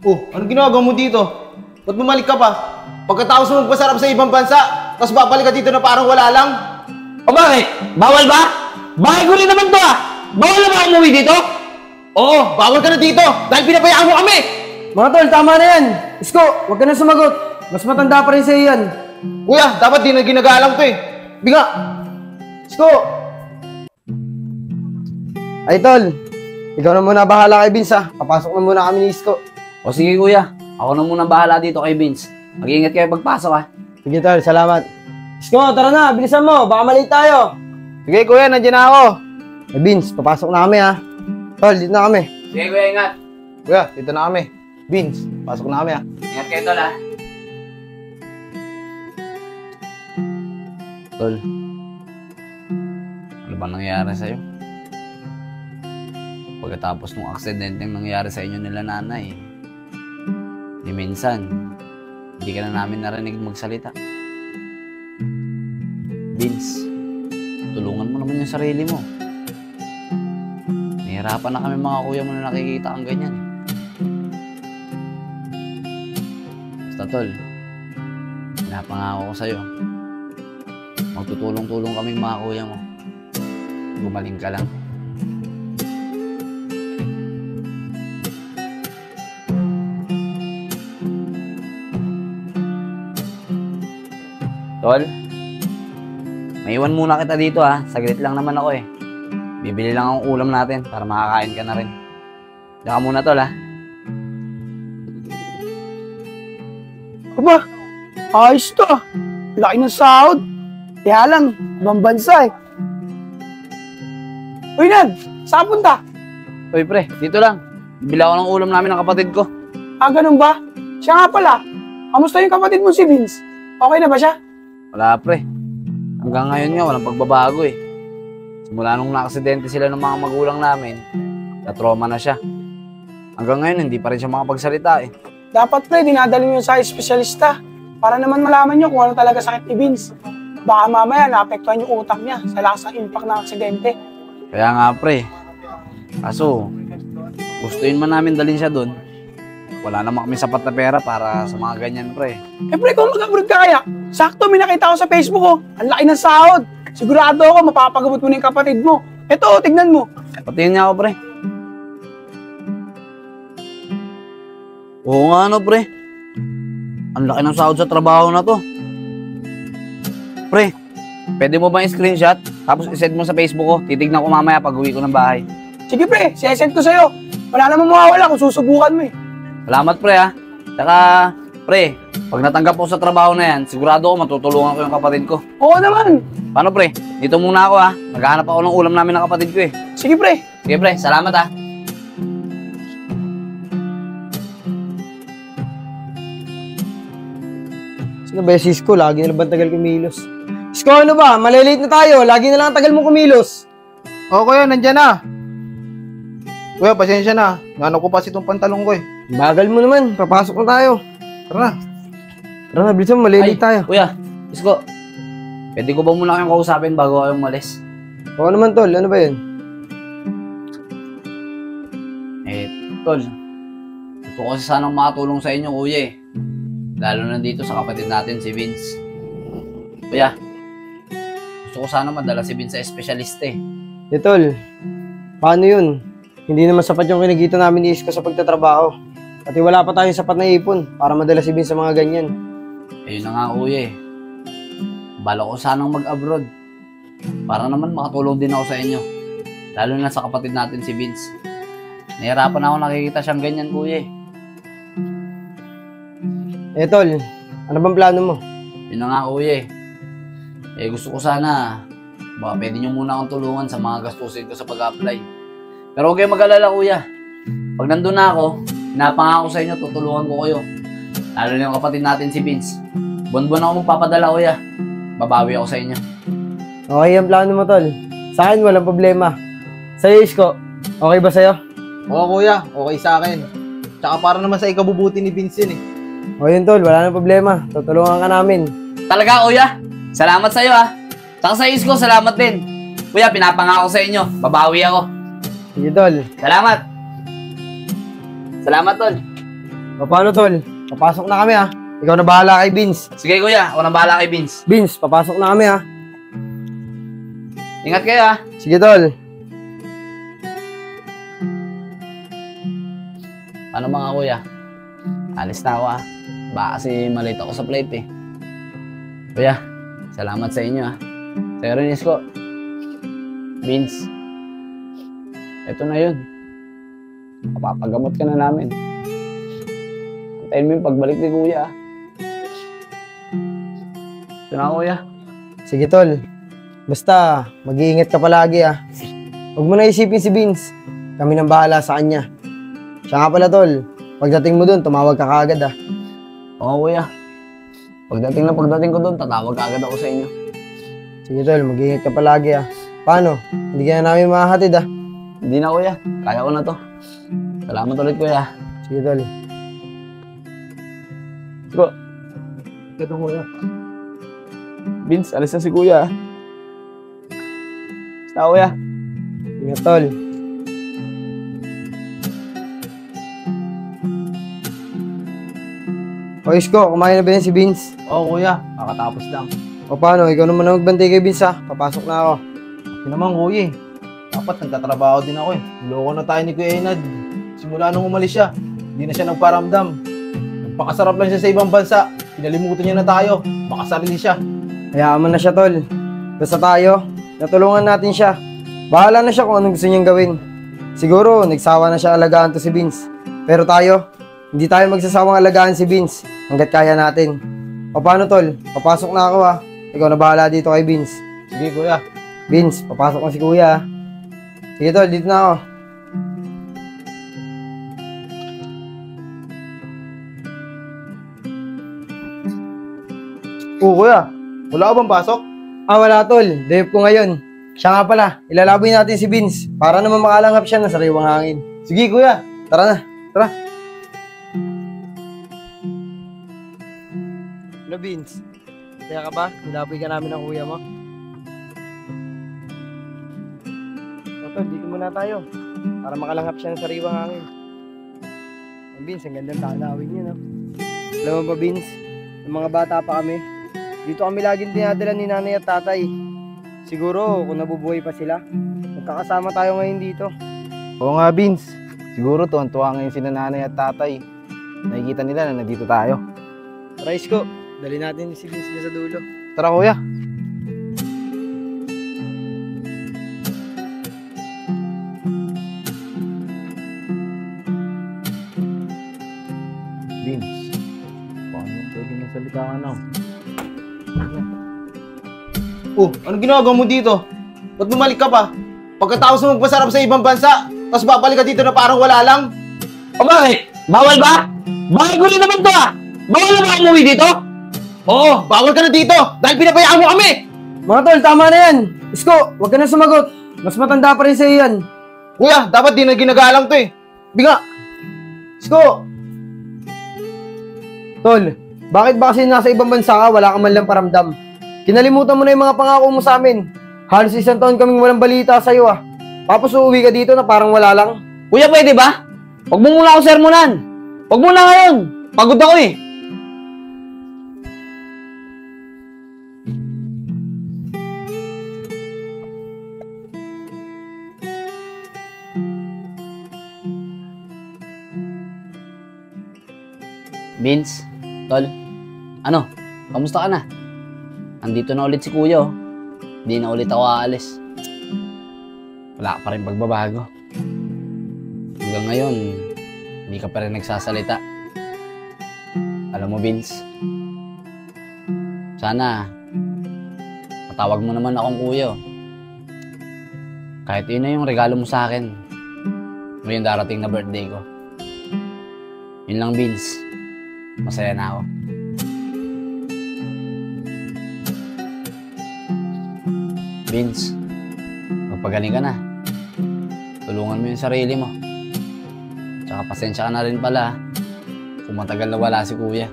Oh, anong ginagawa mo dito? Ba't bumalik ka pa? Pagkatapos mo magpasarap sa ibang bansa, tapos babalik ka dito na parang wala lang? O bakit? Bawal ba? Bakit ko rin naman to ah? Bawal na ba umuwi dito? Oo, bawal ka na dito dahil pinabayaan mo kami! Mga tol, tama na yan. Isko, huwag ka na sumagot. Mas matanda pa rin sa'yo yan. Kuya, dapat di na ginagalang to eh. Biga! Isko! Ay tol, ikaw na muna bahala kay Vince ha. Papasok na muna kami ni Isko. O sige kuya, ako na muna bahala dito kay Vince. Mag-iingat kayo pagpasok ha. Sige tol, salamat. Isko, tara na, bilisan mo. Baka mali tayo. Sige kuya, nandiyan na ako. Ay Vince, papasok na kami ha. Tol, dito na kami. Sige kuya, ingat. Kuya, dito na kami. Vince, pasok na kami ha. Ingat kayo tol ha. Tol, ano ba nangyayari sa'yo? Pagkatapos ng aksidenteng nangyari sa inyo nila nanay, di minsan, hindi ka na namin narinig magsalita. Vince, tulungan mo naman yung sarili mo. Nahihirapan na kami mga kuya mo na nakikita ang ganyan. Basta tol, pinapangako ko sa'yo. Magtutulong-tulong kaming mga kuya mo. Gumaling ka lang. Tol, maiwan muna kita dito ha. Saglit lang naman ako eh. Bibili lang ang ulam natin para makakain ka na rin. Diyan ka muna tol ha. Aba, ayos to ah. Laki ng sahod. Kaya lang, ibang bansa eh. Uy Nad, saan punta? Uy pre, dito lang. Bibili ako ng ulam namin ng kapatid ko. Ah, ganun ba? Siya nga pala. Kamusta yung kapatid mo si Vince? Okay na ba siya? Wala pre. Hanggang ngayon nga, walang pagbabago eh. Simula nung na-aksidente sila ng mga magulang namin, na-trauma na siya. Hanggang ngayon, hindi pa rin siya makapagsalita eh. Dapat pre, dinadali mo sa espesyalista para naman malaman nyo kung ano talaga sakit ni Vince. Baka mamaya naapektuhan yung utak niya sa lakas ng impact ng aksidente. Kaya nga pre. Kaso, gustuin man namin dalhin siya doon. Wala naman kami sapat na pera para sa mga ganyan pre. Eh pre, kung mag-abroad ka kaya, sakto may nakita ko sa Facebook oh. Ang laki ng sahod. Sigurado ako mapapagamot mo na yung kapatid mo. Ito, tignan mo. Patingin niya ako pre. Oo nga ano pre. Ang laki ng sahod sa trabaho na to. Pre, pwede mo ba i-screenshot? Tapos isend mo sa Facebook ko. Titignan ko mamaya pag uwi ko ng bahay. Sige pre, sisend ko sa'yo. Wala namang mawawala kung susubukan mo eh. Salamat pre ha. Saka pre, pag natanggap ko sa trabaho na yan, sigurado ako matutulungan ko yung kapatid ko. Oo naman. Paano pre? Dito muna ako ha. Maghahanap ako ng ulam namin ng kapatid ko eh. Sige pre. Sige pre, salamat ha. Sino ba yung Isko? Lagi na lang tagal kumilos. Isko, ano ba? Malilate na tayo. Lagi na lang tagal mo kumilos. Oo kuya, nandiyan na. Kuya, pasensya na. Nanap ko pa itong pantalong ko eh. Bagal mo naman. Papasok na tayo. Tara na. Tara na, bilisan mo. Malilate tayo. Kuya, Isko. Pwede ko ba muna kayong kausapin bago kayong umalis? Oo naman, tol. Ano ba yun? Tol. Gusto ko kasi sanang makatulong sa inyo, kuya eh. Lalo na dito sa kapatid natin, si Vince. Kuya, gusto ko sana madala si Vince sa espesyalista eh. Tol, paano yun? Hindi naman sapat yung kinagita namin ni Isko sa pagtatrabaho. Pati wala pa tayong sapat na ipon para madala si Vince sa mga ganyan. Ayun na nga, kuya eh. Bala ko sanang mag-abroad. Para naman makatulong din ako sa inyo. Lalo na sa kapatid natin, si Vince. Nahirapan ako nakikita siyang ganyan, kuya eh. Tol, ano bang plano mo? Yun na nga, kuya eh. Gusto ko sana, baka pwede nyo muna akong tulungan sa mga gastusin ko sa pag-apply. Pero huwag kayong mag-alala, kuya. Pag nandun na ako, pinapangako sa inyo, tutulungan ko kayo. Lalo na yung kapatid natin, si Vince. Buwan-buwan ako magpapadala, kuya. Babawi ako sa inyo. Okay ang plano mo, tol. Sa akin, walang problema. Sa'yo, Isko, okay ba sa'yo? Oo kuya, okay sa akin. Tsaka para naman sa ikabubuti ni Vincent eh. O yun, tol. Wala nang problema. Tutulungan ka namin. Talaga, kuya. Salamat sa'yo, ha. Saka sa Isko, salamat din. Kuya, pinapangako sa inyo. Babawi ako. Sige, tol. Salamat. Salamat, tol. O paano, tol? Papasok na kami, ha? Ikaw na bahala kay Vince. Sige kuya, ako nang bahala kay Vince. Vince, papasok na kami, ha? Ingat kayo ha. Sige, tol. Ano mga kuya? Alis na ako ha. Baka kasi malate ako sa flight eh. Kuya, salamat sa inyo ha. Sa'yo rin Isko. Vince. Ito na yun. Mapapagamot ka na namin. Antayin mo yung pagbalik ni kuya ha. Ito na kuya. Sige, tol. Basta, mag-iingat ka palagi, ha? Huwag mo na isipin si Vince. Kami nang bahala sa kanya. Siya nga pala, tol. Pagdating mo dun, tumawag ka kaagad, ha? Oo kuya. Pagdating ko doon, tatawag agad ako sa inyo. Sige, tol. Mag-iingat ka palagi, ha? Paano? Hindi ka na namin mahahatid, ha? Hindi na kuya. Kaya ko na to. Salamat ulit kuya. Sige, tol. Isko. Ito kuya. Vince, alis na si kuya. Basta kuya. Ingat, tol. O, Isko, kumain na ba yan si Vince? Oo kuya, kakatapos lang. O paano? Ikaw naman na magbantay kay Vince, ha? Papasok na ako. Yun naman kuya eh. Dapat nagtatrabaho din ako eh. Loko na tayo ni Kuya Enad. Simula nung umalis siya, hindi na siya nagparamdam. Nagpakasarap lang siya sa ibang bansa. Pinalimutan niya na tayo. Makasarili siya. Hayaan mo na siya, tol. Basta tayo, natulungan natin siya. Bahala na siya kung anong gusto niyang gawin. Siguro, nagsawa na siya alagaan to si Vince. Pero tayo, hindi tayo magsasawang alagaan si Vince hanggat kaya natin. O paano, tol? Papasok na ako, ha? Ikaw na bahala dito kay Vince. Sige kuya. Vince, papasok na si kuya, ha? Sige, tol, dito na ako. Oo kuya, wala ka bang pasok? Ah, wala, tol. Day off ko ngayon. Siya nga pala, ilalaboy natin si Vince para naman makalanghap siya ng sariwang hangin. Sige kuya. Tara na. Tara. Hello, Vince. Kaya ka ba? Nilaboy ka namin ng kuya mo. Tol, dito muna tayo. Para makalanghap siya ng sariwang hangin. Vince, ang gandang tanawin niya, no? Alam mo ba, Vince? Nung mga bata pa kami, dito kami laging dinadala ni nanay at tatay. Siguro, kung nabubuhay pa sila, magkakasama tayo ngayon dito. Oo nga Vince. Siguro tuwan-tuwa ngayon si nanay at tatay. Nakikita nila na nandito tayo. Tara, Isko. Dali natin si Vince na sa dulo. Tara kuya. Vince, paano pwede magsalita ka na? Oh, ano ginagawa mo dito? Ba't bumalik ka pa? Pagkatapos mo magpasarap sa ibang bansa, tapos babalik ka dito na parang wala lang? O bakit? Bawal ba? Bakit ko rin naman to ah? Bawal na ba umuwi dito? Oo, bawal ka na dito dahil pinabayaan mo kami! Mga tol, tama na yan. Isko, huwag ka na sumagot. Mas matanda pa rin sa'yo yan. Kuya, dapat di na ginagalang to eh. Biga! Isko! Tol, bakit ba kasi nasa ibang bansa ka, wala kang man lang paramdam? Kinalimutan mo na yung mga pangako mo sa amin. Halos isang taon kaming walang balita sa'yo, ah. Tapos uuwi ka dito na parang wala lang. Kuya, pwede ba? Huwag mo muna ako sermonan. Huwag mo na ngayon. Pagod ako eh. Vince, tol, ano? Kamusta ka na? Andito na ulit si kuya, oh. Hindi na ulit ako aalis. Wala ka pa rin pagbabago. Hanggang ngayon, hindi ka pa rin nagsasalita. Alam mo, Vince, sana matawag mo naman akong kuya. Kahit yun na yung regalo mo sa akin ngayong darating na birthday ko. Yun lang, Vince. Masaya na ako. Vince, magpagaling ka na. Tulungan mo yung sarili mo. Tsaka pasensya ka na rin pala kung matagal na wala si kuya.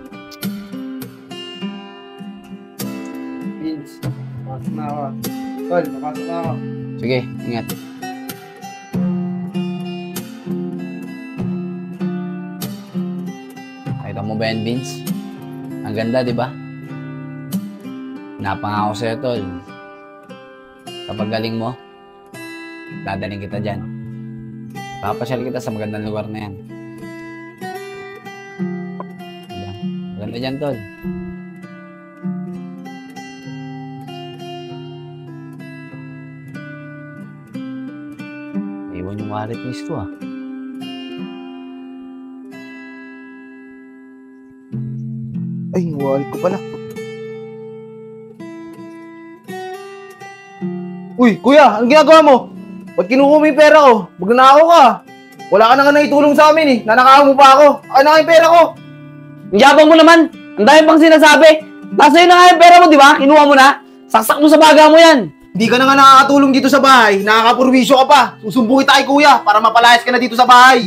Vince, papasok na ako. Tol, papasok na ako. Sige, ingat. mo ba yan, Vince? Ang ganda, di ba? Napangako sa'yo, tol. Kapag galing mo, dadaling kita dyan. Papasyal kita sa magandang lugar na yan. Diba? Maganda dyan, tol. Iwan yung wallet miss ko, ah. Ay, wallet ko pala. Uy, kuya, anong ginagawa mo? Ba't kinukuha mo yung pera ko? Magnanakaw ka. Wala ka na nga naitulong sa amin eh. Nanakaw mo pa ako. Akin na nga yung pera ko. Ang yabang mo naman! Ang dami pang sinasabi! Nasa na nga yung pera mo, di ba? Kinuha mo na? Saksak mo sa baga mo yan! Hindi ka na nga nakakatulong dito sa bahay. Nakakapurwisyo ka pa. Susumbong kita kay kuya para mapalayas ka na dito sa bahay.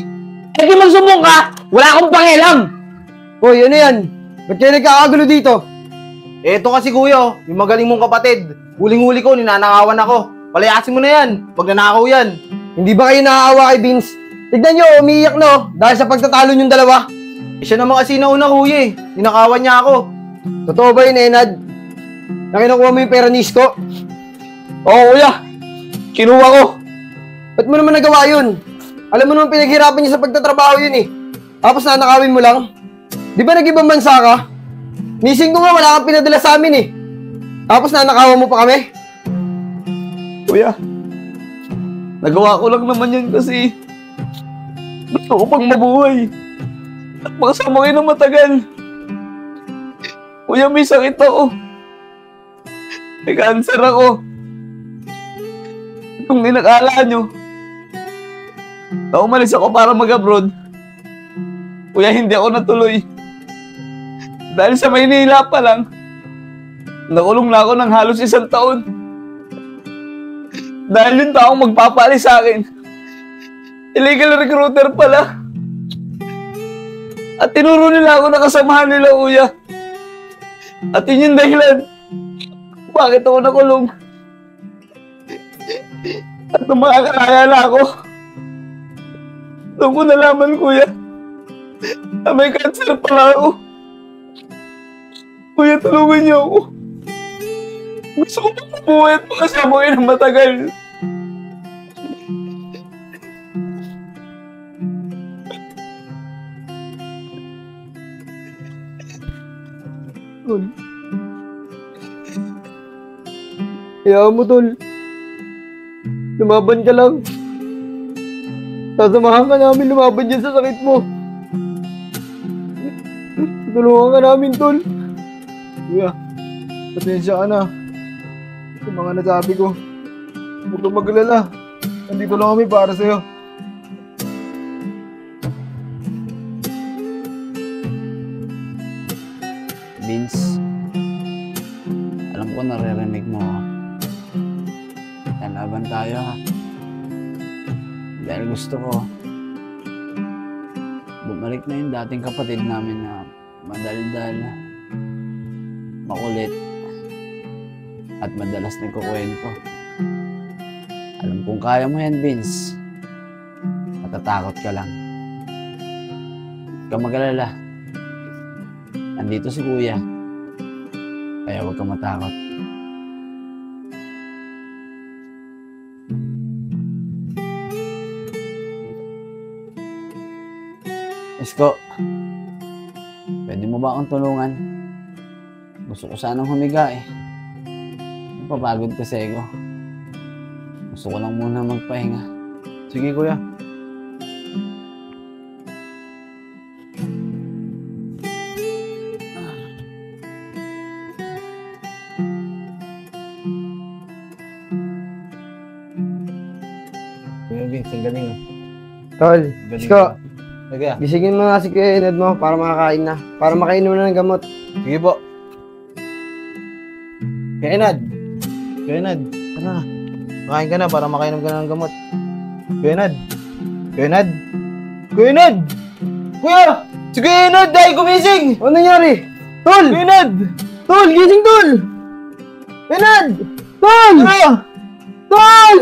Eh di magsumbong ka! Wala akong pangialam! Hoy, ano yan? Ba't kayo nagkakagulo dito? Eto kasi kuya, yung magaling mong kapatid. Huling-huli ko, ninanakawan ako. Palayasin mo na yan. Pag nanakaw yan. Hindi ba kayo naaawa kay Vince? Tignan nyo, umiiyak no, dahil sa pagtatalo yung dalawa. Eh, siya naman kasi nauna kuya eh. Ninakawan niya ako. Totoo ba yun, Enad? Na kinukuha mo yung pera ni Isko? Oo, kuya! Kinuha ko! Ba't mo naman nagawa yun? Alam mo naman pinaghirapan niya sa pagtatrabaho yun eh. Tapos nanakawin mo lang? Di ba nag-ibang bansa ka? Missing ko nga, wala kang pinadala sa amin eh. Tapos nanakawan mo pa kami? Kuya, nagawa ko lang naman yan kasi gusto ko pang mabuhay. At makasama kayo ng matagal. Kuya, may sakit ako. May cancer ako. Kung ninakala nyo, na umalis ako para mag-abroad, kuya, hindi ako natuloy. Dahil sa Maynila pa lang, nakulong na ako ng halos 1 taon. Dahil yung taong magpapaalis sa akin, illegal recruiter pala. At tinuro nila ako na kasamahan nila, kuya. At yun yung dahilan bakit ako nakulong. At nung makakalaya na ako, doon ko nalaman, kuya, na may cancer pala ako. Kuya, tulungan niyo ako. Gusto ko pang mabuhay at makasama kayo ng matagal. Tol. Hayaan mo, Tol. Lumaban ka lang. Sasamahan ka namin lumaban dyan sa sakit mo. Tulungan ka namin, Tol. Kuya, pasensya ka na. Sa mga nasabi ko. Huwag kang maglala. Nandito lang kami para sa'yo. Vince, alam ko naririnig mo. Lalaban tayo, ha? Dahil gusto ko bumalik na yung dating kapatid namin na madaldal, makulit, at madalas nagkukwento. Alam kong kaya mo yan, Vince. Matatakot ka lang. Huwag kang mag-alala. Nandito si Kuya. Kaya huwag kang matakot. Isko, pwede mo ba akong tulungan? Gusto ko sanang humiga eh. Napapagod kasi ako. Gusto ko lang muna magpahinga. Sige kuya. Kuya Vince, ang galing. Tol, Galing Isko, ka. Sige. gisingin mo nga si Kuya Enad mo para makakain na. Para makainom na ng gamot. Sige po. Kuya Enad. Kuya Enad, tara na. Makain ka na para makainom ka na ng gamot. Kuya Enad. Kuya Enad. Kuya Enad! Kuya! Si Kuya Enad dahil gumising! Ano nangyari? Tol! Kuya Enad! Tol! Gising, Tol! Kuya Enad! Tol! Tara! Tol!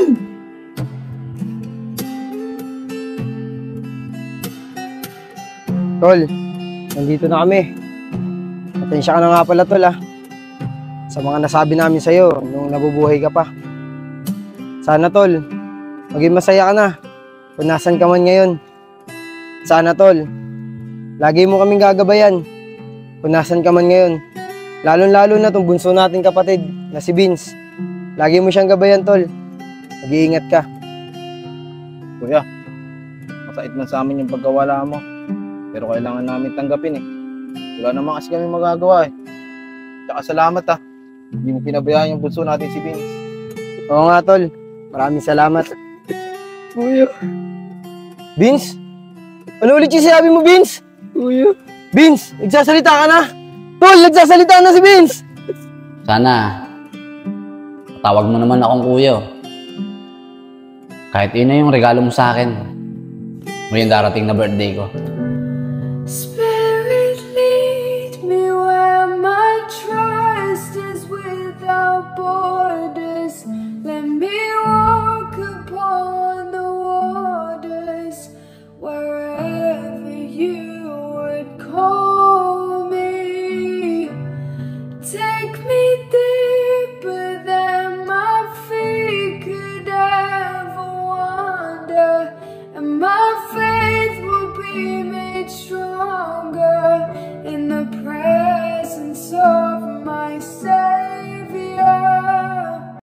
Tol, nandito na kami. Patensya ka na nga pala, tol, sa mga nasabi namin sa'yo nung nabubuhay ka pa. Sana, tol, maging masaya ka na kung nasan ka man ngayon. Sana, tol, lagi mo kaming gagabayan kung nasan ka man ngayon. Lalo-lalo na itong bunso nating kapatid na si Vince. Lagi mo siyang gabayan, tol. Mag-iingat ka. Kuya, masait man sa amin yung pagkawala mo. Pero kailangan namin tanggapin eh. Wala naman kasi kami magagawa eh. Tsaka salamat hindi mo pinabayaan yung bunso natin si Vince. Oo nga, tol. Maraming salamat. Kuya, Vince? Ano ulit yung sinabi mo, Vince? kuya. Vince, nagsasalita ka na! Tol, nagsasalita na si Vince! Sana, tawag mo naman akong kuya. Kahit yun na yung regalo mo sa akin. Ngayong darating na birthday ko. Spirit, lead me where my trust is without borders. Let me walk upon the waters wherever you would call me. Take me deeper than my feet could ever wander, and my faith will be made stronger in the